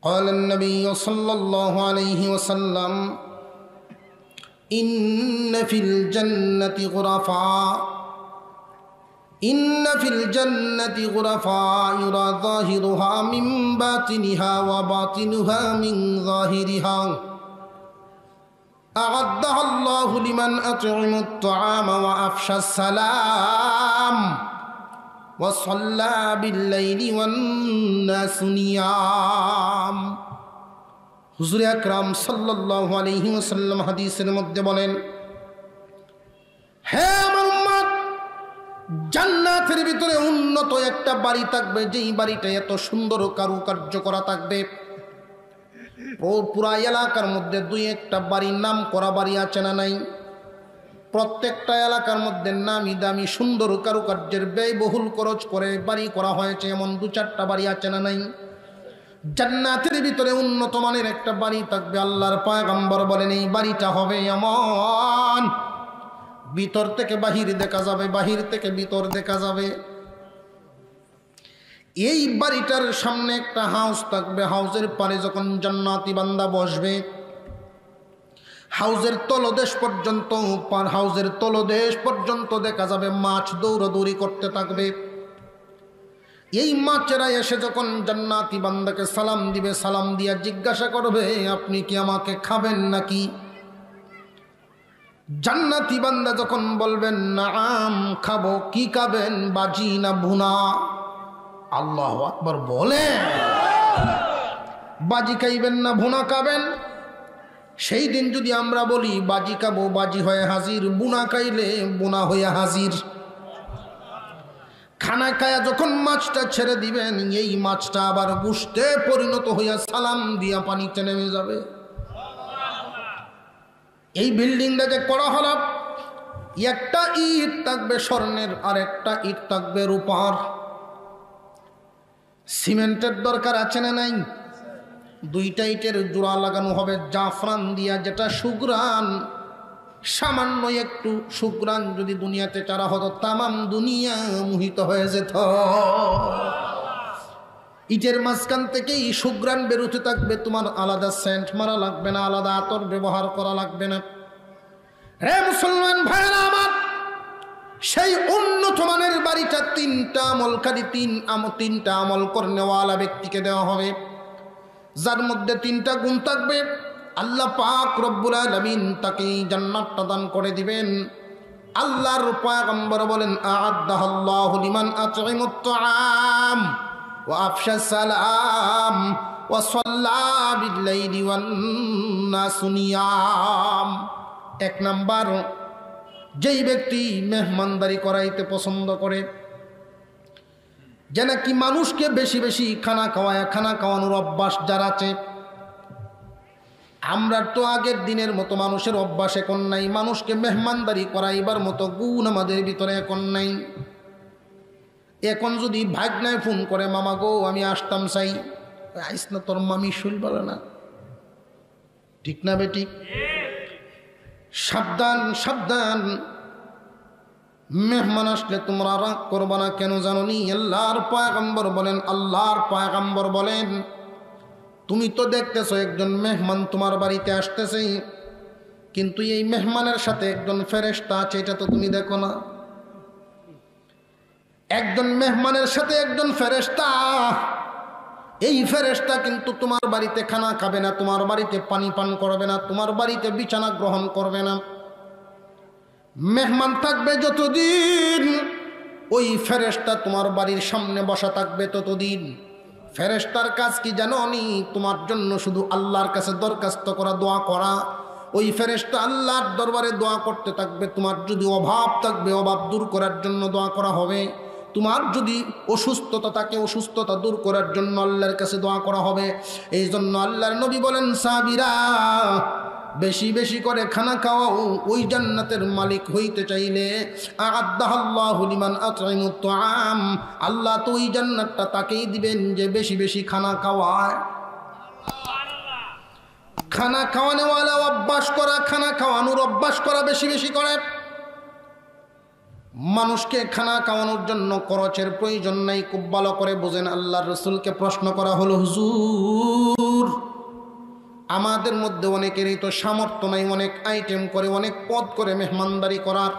قال النبي صلى الله عليه وسلم إن في الجنة غرفا يرى ظاهرها من باطنها وباطنها من ظاهرها أعدها الله لمن أطعم الطعام وأفشى السلام وصلى بالليل والناس নিয়াম। হুজুর আকরাম সাল্লাল্লাহু আলাইহি ওয়াসাল্লাম হাদিসের মধ্যে বলেন, হে আমার উম্মত, জান্নাতের ভিতরে উন্নত একটা বাড়ি থাকবে, যেই বাড়িটা এত সুন্দর কারুকার্য করা থাকবে। পুরা এলাকার মধ্যে দুই একটা বাড়ির নাম করা বাড়ি আছে না নাই? প্রত্যেকটা এলাকার মধ্যে নামি দামি সুন্দর কারুকার্যের ব্যয়বহুল খরচ করে বাড়ি করা হয়েছে, এমন দু চারটা বাড়ি আছে না নাই? জান্নাতের ভিতরে উন্নত মানের একটা বাড়ি থাকবে। আল্লাহর পয়গম্বর বলেন, এই বাড়িটা হবে এমন, ভিতর থেকে বাহির দেখা যাবে, বাহির থেকে ভিতর দেখা যাবে। এই বাড়িটার সামনে একটা হাউস থাকবে। হাউসের পারে যখন জান্নাতি বান্দা বসবে, হাউজের তলদেশ পর্যন্ত দেখা যাবে মাছ দৌড়াদৌড়ি করতে থাকবে। এই মাছেরা এসে যখন জান্নাতি বান্দাকে সালাম দিবে, সালাম দিয়া জিজ্ঞাসা করবে, আপনি কি আমাকে খাবেন নাকি? জান্নাতি বান্দা যখন বলবেন নাম, খাবো, কি খাবেন, বাজি না ভুনা? আল্লাহু আকবার বলেন। বাজি খাইবেন না ভুনা খাবেন? সেই দিন যদি আমরা বলি বাজি খাবো, বাজি হয়ে হাজির, বুনা খাইলে বুনা হয়ে হাজির। খানা খায়া যখন মাছটা ছেড়ে দিবেন, এই মাছটা আবার গোশতে পরিণত হইয়া সালাম দিয়া পানিতে নেমে যাবে। এই বিল্ডিংটা যে করা হলো, একটা ইট থাকবে স্বর্ণের, আর একটা ইট থাকবে রূপার। সিমেন্টের দরকার আছে না নাই? দুইটা ইটের জোড়া লাগানো হবে জাফরান দিয়া, যেটা সুগ্রান, সামান্য একটু সুগ্রান যদি দুনিয়াতে চারা হতো, তামাম দুনিয়া মোহিত হয়ে যেত। ইটের মাঝখান থেকেই সুগ্রান বেরোতে থাকবে, তোমার আলাদা সেন্ট মারা লাগবে না, আলাদা আতর ব্যবহার করা লাগবে না। হে মুসলমান ভাইরা আমার, সেই উন্নত মানের বাড়িটা তিনটা আমল করনেওয়ালা ব্যক্তিকে দেওয়া হবে, যার মধ্যে তিনটা গুণ থাকবে। আল্লাহ পাক রব্বুল আলামিন তাকে জান্নাতটা দান করে দিবেন। আল্লাহর পয়গম্বর বলেন, আ'আদ্দাহাল্লাহু লিমান আত'আমাত তা'আম ওয়া আফশাস সালাম ওয়া সাল্লা বিল-লাইলি ওয়ান-নাস নিয়াম। এক নাম্বার, যেই ব্যক্তি মেহমানদারি করাইতে পছন্দ করে, যে নাকি মানুষকে বেশি বেশি খানা খাওয়ানোর অভ্যাস যার আছে। আমরা তো আগের দিনের মতো মানুষের অভ্যাস এখন নাই, মানুষকে মেহমানদারি করাইবার মতো গুণ আমাদের ভিতরে এখন নাই। এখন যদি ভাগ্নায় ফোন করে, মামা গো আমি আসতাম চাই, আইস না, তোর মামি শরীর ভালো না। ঠিক না বেটি? সাবধান সাবধান, মেহমান আসলে তোমরা রাগ করবা না। কেন জানো নি? আল্লাহর পয়গম্বর বলেন, তুমি তো দেখতেছো একজন মেহমান তোমার বাড়িতে আসতেছে, কিন্তু এই মেহমানের সাথে একজন ফেরেশতা আছে, এটা তো তুমি দেখো না। একজন মেহমানের সাথে একজন ফেরেশতা, এই ফেরেশতা কিন্তু তোমার বাড়িতে খানা খাবে না, তোমার বাড়িতে পানি পান করবে না, তোমার বাড়িতে বিছানা গ্রহণ করবে না। মেহমান থাকবে যতদিন, ওই ফেরেশতা তোমার বাড়ির সামনে বসা থাকবে ততদিন। ফেরেশতার কাজ কি জানো নি? তোমার জন্য শুধু আল্লাহর কাছে দরখাস্ত করা, দোয়া করা। ওই ফেরেশতা আল্লাহর দরবারে দোয়া করতে থাকবে। তোমার যদি অভাব থাকবে, অভাব দূর করার জন্য দোয়া করা হবে। তোমার যদি অসুস্থতা থাকে, অসুস্থতা দূর করার জন্য আল্লাহর কাছে দোয়া করা হবে। এই জন্য আল্লাহর নবী বলেন, সাহাবীরা বেশি বেশি করে খানা খাওয়াও। ওই জান্নাতের মালিক হইতে চাইলে আ'আদ্দাহাল্লাহু লিমান আত'আমাত তা'আম, আল্লাহ তো ওই জান্নাতটা তাকেই দিবেন যে বেশি বেশি খানা খাওয়ায়। খানা খাওয়ানোওয়ালা অভ্যাস করা, খানা খাওয়ানোর অভ্যাস করা, বেশি বেশি করে। মানুষকে খানা খাওয়ানোর জন্য খরচের প্রয়োজন নাই, খুব ভালো করে বোঝেন। আল্লাহর রাসূলকে প্রশ্ন করা হলো, হুজুর আমাদের মধ্যে অনেকেরই তো সামর্থ্য নাই, অনেক আইটেম করে, অনেক পদ করে মেহমানদারি করার।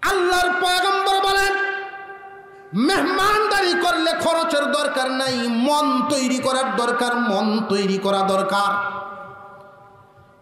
আল্লাহর পয়গম্বর বলেন মেহমানদারি করলে খরচের দরকার নাই, মন তৈরি করার দরকার, মন তৈরি করা দরকার।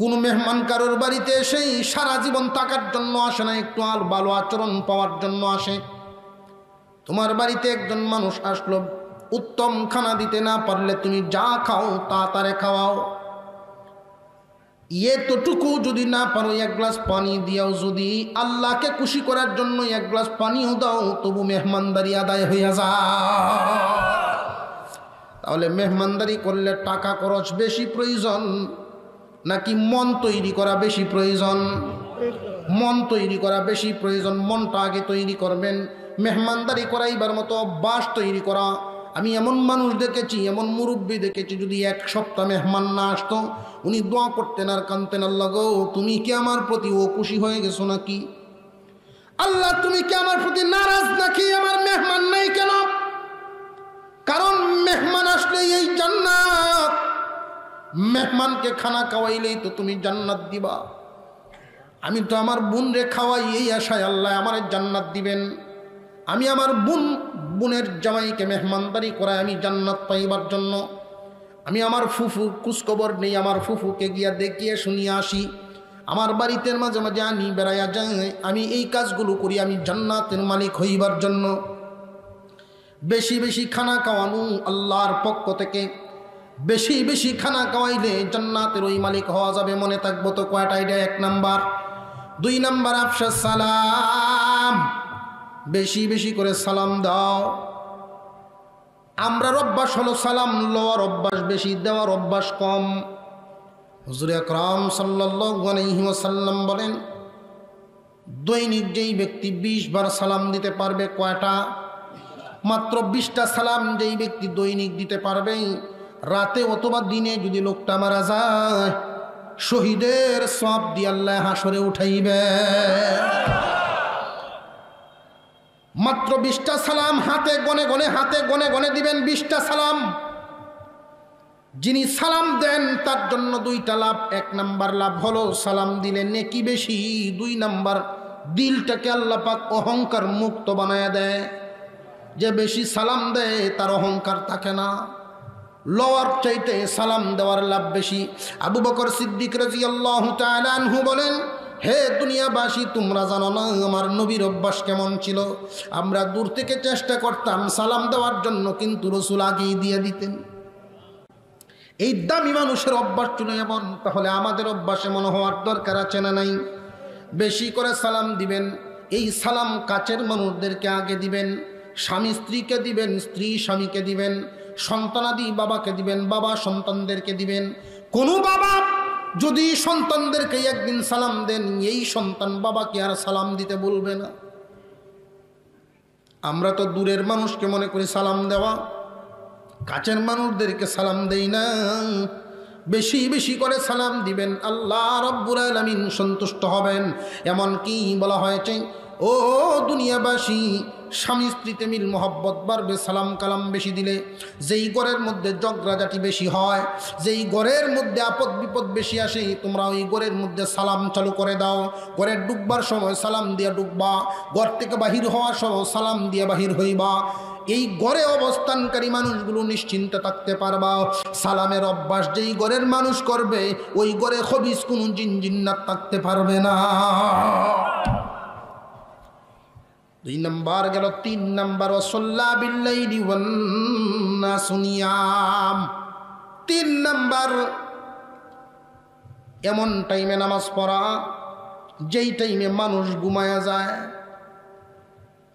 কোন মেহমান কারোর বাড়িতে এসেই সারা জীবন থাকার জন্য আসে না, একটু ভালো আচরণ পাওয়ার জন্য আসে। তোমার বাড়িতে একজন মানুষ আসলো, উত্তম খানা দিতে না পারলে তুমি যা খাও তা তারে খাওয়াও। এতটুকু যদি না পারো এক গ্লাস পানি দিয়াও, যদি আল্লাহকে খুশি করার জন্য এক গ্লাস পানিও দাও, তবু মেহমানদারি আদায় হইয়া যায়। তাহলে মেহমানদারি করলে টাকা খরচ বেশি প্রয়োজন নাকি মন তৈরি করা বেশি প্রয়োজন? মন তৈরি করা বেশি প্রয়োজন। মনটা আগে তৈরি করবেন, মেহমানদারি করাইবার মতো অভ্যাস তৈরি করা। আমি এমন মানুষ দেখেছি, এমন মুরব্বী দেখেছি, যদি এক সপ্তাহ মেহমান না আসতো উনি দোয়া করতেন আর কাঁদতেন, আল্লাহ গো তুমি কি আমার প্রতি ও খুশি হয়ে গেছো নাকি? আল্লাহ তুমি কি আমার প্রতি নারাজ নাকি? আমার মেহমান নেই কেন? কারণ মেহমান আসলে এই জান্নাত, মেহমানকে খানা খাওয়াইলেই তো তুমি জান্নাত দিবা। আমি তো আমার বোন রে খাওয়াই এই আশায় আল্লাহ আমার জান্নাত দিবেন। আমি আমার বোনের জামাইকে মেহমানদারি করাই আমি জান্নাত পাইবার জন্য। আমি আমার ফুফু কুসখবর নেই, আমার ফুফুকে গিয়া দেখিয়ে শুনিয়ে আসি। আমার বাড়িতে মাঝে মাঝে আনি বেড়াইয়া যাই, আমি এই কাজগুলো করি আমি জান্নাতের মালিক হইবার জন্য। বেশি বেশি খানা খাওয়ানো আল্লাহর পক্ষ থেকে, বেশি বেশি খানা খাওয়াইলে জান্নাতের ওই মালিক হওয়া যাবে। মনে থাকবো তো কয়টা? এটা 1 নাম্বার। 2 নাম্বার আফশাস সালাম, বেশি বেশি করে সালাম দাও। আমরা অভ্যাস হলো সালাম লওয়ার অভ্যাস বেশি, দেওয়ার অভ্যাস কম। হুজুর আকরাম সাল্লাল্লাহু আলাইহি ওয়াসাল্লাম বলেন দৈনিক যেই ব্যক্তি 20 বার সালাম দিতে পারবে, কয়টা? মাত্র 20টা সালাম যেই ব্যক্তি দৈনিক দিতে পারবে, রাতে অথবা দিনে যদি লোকটা মারা যায়, শহীদের সওয়াব দিয়ে আল্লাহ হাসরে উঠাইবে। মাত্র 20টা সালাম হাতে গনে গনে দিবেন। 20টা সালাম যিনি সালাম দেন তার জন্য 2টা লাভ। 1 নাম্বার লাভ হলো সালাম দিলে নেকি বেশি। 2 নাম্বার দিলটাকে আল্লাহ পাক অহংকার মুক্ত বানায়া দেয়। যে বেশি সালাম দেয় তার অহংকার থাকে না। লওয়ার চাইতে সালাম দেওয়ার লাভ বেশি। আবু বকর সিদ্দিক রাদিয়াল্লাহু তাআলা আনহু বলেন, হে দুনিয়াবাসী, তোমরা জানো না আমার নবীর অভ্যাস কেমন ছিল? আমরা দূর থেকে চেষ্টা করতাম সালাম দেওয়ার জন্য, কিন্তু রাসূল আগেই দিয়ে দিতেন। এই দামি মানুষের অভ্যাস ছিল এমন, তাহলে আমাদের অভ্যাস এমন হওয়ার দরকার আছে না নাই? বেশি করে সালাম দিবেন। এই সালাম কাছের মানুষদেরকে আগে দিবেন। স্বামী স্ত্রীকে দিবেন, স্ত্রী স্বামীকে দিবেন, সন্তানাদি বাবাকে দিবেন, বাবা সন্তানদেরকে দিবেন। কোনো বাবা যদি সন্তানদেরকে একদিন সালাম দেন, এই সন্তান বাবাকে আর সালাম দিতে বলবে না। আমরা তো দূরের মানুষকে মনে করি সালাম দেওয়া, কাছের মানুষদেরকে সালাম দেই না। বেশি বেশি করে সালাম দিবেন, আল্লাহ রাব্বুল আলামিন সন্তুষ্ট হবেন। এমন কি বলা হয়েছে, ও দুনিয়াবাসী, স্বামী স্ত্রীতে মিল মোহব্বত বাড়বে সালাম কালাম বেশি দিলে। যেই ঘরের মধ্যে ঝগড়াঝাটি বেশি হয়, যেই ঘরের মধ্যে আপদ বিপদ বেশি আসে, তোমরা ওই ঘরের মধ্যে সালাম চালু করে দাও। ঘরে ডুববার সময় সালাম দিয়ে ডুববা, ঘর থেকে বাহির হওয়ার সময় সালাম দিয়ে বাহির হইবা। এই ঘরে অবস্থানকারী মানুষগুলো নিশ্চিন্তে থাকতে পারবা। সালামের অভ্যাস যেই ঘরের মানুষ করবে, ওই ঘরে খবিস কোনো জিন্নাত থাকতে পারবে না। 2 নাম্বার গেল। 3 নাম্বার ওয়াসাল্লা বিল্লাইলি ওয়ান নাসু নিয়াম। 3 নাম্বার এমন টাইমে নামাজ পড়া যেই টাইমে মানুষ ঘুমায়া যায়।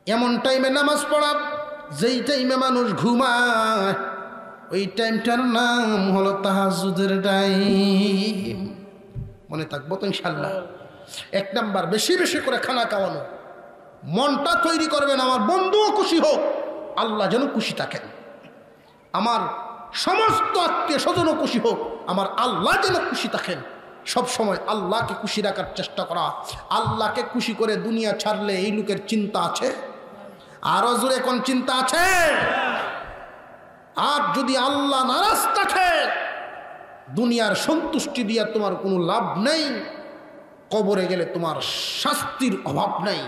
এমন টাইমে নামাজ পড়া যেই টাইমে মানুষ ঘুমায়। ওই টাইমটার নাম হলো তাহাজ্জুদের টাইম। মনে থাকবো তো ইনশাআল্লাহ। 1 নাম্বার বেশি বেশি করে খানা খাওয়ানো। মনটা তৈরি করবেন, আমার বন্ধুও খুশি হোক, আল্লাহ যেন খুশি থাকেন। আমার সমস্ত আত্মীয় স্বজনও খুশি হোক, আমার আল্লাহ যেন খুশি থাকেন। সব সময় আল্লাহকে খুশি রাখার চেষ্টা করা। আল্লাহকে খুশি করে দুনিয়া ছাড়লে এই লোকের চিন্তা আছে? আরো জোরে কোন চিন্তা আছে? আর যদি আল্লাহ নারাজ থাকে দুনিয়ার সন্তুষ্টি দিয়ে তোমার কোনো লাভ নেই, কবরে গেলে তোমার শাস্তির অভাব নেই।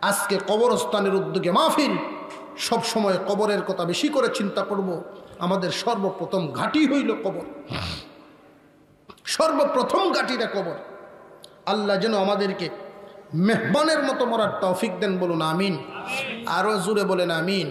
আজকে কবরস্থানের উদ্যোগে মাহফিল, সব সময় কবরের কথা বেশি করে চিন্তা করব। আমাদের সর্বপ্রথম ঘাঁটি হইল কবর, সর্বপ্রথম ঘাঁটিটা কবর। আল্লাহ যেন আমাদেরকে মেহমানের মতো মরার তৌফিক দেন, বলুন আমিন। আরো জোরে বলেন আমিন।